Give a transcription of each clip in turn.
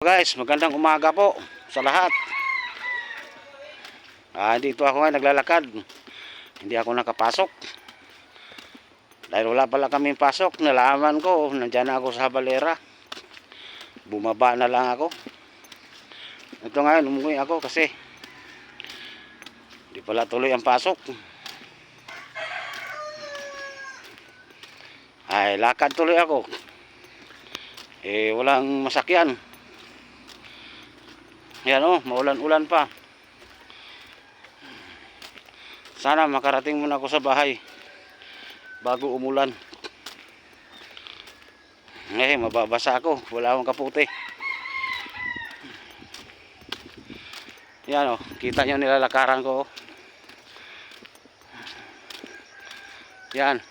Guys, magandang umaga po sa lahat. Dito ako ngayon naglalakad. Hindi ako nakapasok. Dahil wala pala kaming pasok. Nalaman ko, nandyan na ako sa Habalera. Bumaba na lang ako. Ito ngayon, umuwi ako kasi hindi pala tuloy ang pasok. Lakad tuloy ako. Walang masakyan. Yan maulan-ulan pa. Sana makarating muna ako sa bahay bago umulan. Mababasa ako. Wala akong kaputi. Yan kita nyo nilalakaran ko. Yan.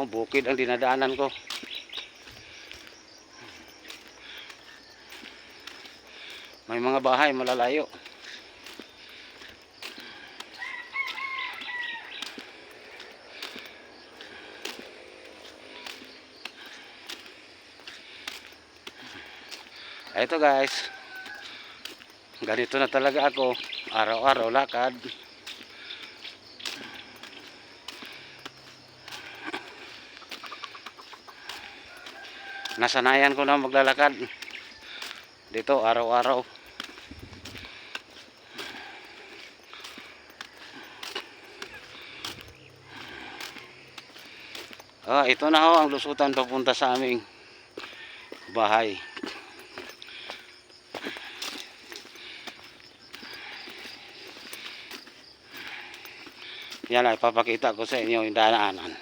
Bukid ang dinadaanan ko. May mga bahay malalayo. Ito guys, ganito na talaga ako, araw-araw lakad. Nasanayan ko na maglalakad dito araw-araw. Ito na ang lusutan papunta sa aming bahay. Yan ipapakita ko sa inyo yung daanan.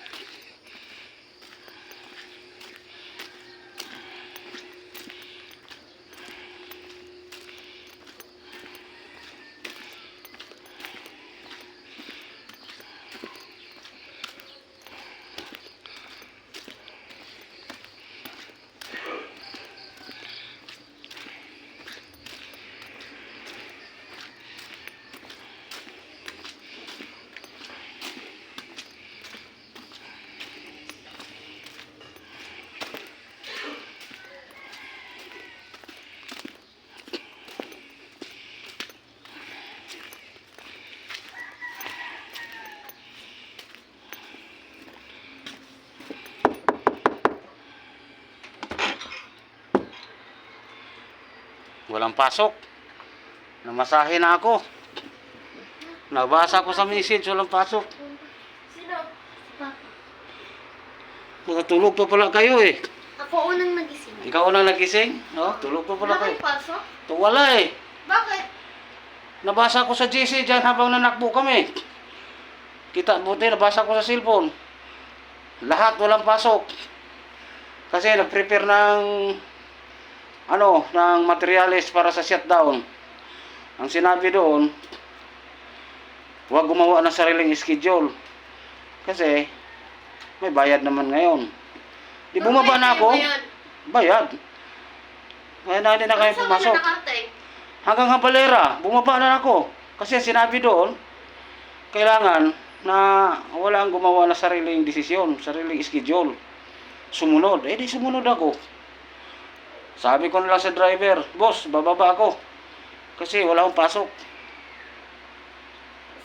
Walang pasok. Namasahe na ako. Nabasa ko sa message, walang pasok. Sino? Nakatulog pa pala kayo eh. Ako unang nagising. Ikaw unang nagising? Tulog pa pala kayo. Wala kang pasok? Wala eh. Bakit? Nabasa ko sa GC dyan habang nanakbo kami. Kita buti, nabasa ko sa cellphone. Lahat walang pasok. Kasi nag-prepare ng ng materials para sa shutdown. Ang sinabi doon, huwag gumawa ng sariling schedule. Kasi may bayad naman ngayon. Di bumaba na ako. Bayad. Kaya na hindi na kayo pumasok. Hanggang Habalera, bumaba na ako. Kasi sinabi doon, kailangan na walang gumawa ng sariling desisyon, sariling schedule. Sumunod. Di sumunod ako. Sabi ko nila sa driver, boss, bababa ako. Kasi wala akong pasok.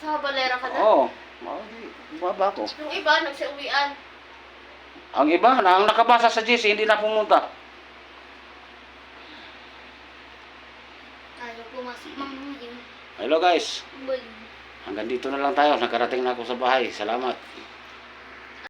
Sa Habalera ka na? Oo. Bababa ako. Yung iba, nagsauwian. Ang iba, ang nakabasa sa GC, hindi na pumunta. Ayaw pumasok. Mamuying. Hello guys. Balik. Hanggang dito na lang tayo. Nakarating na ako sa bahay. Salamat.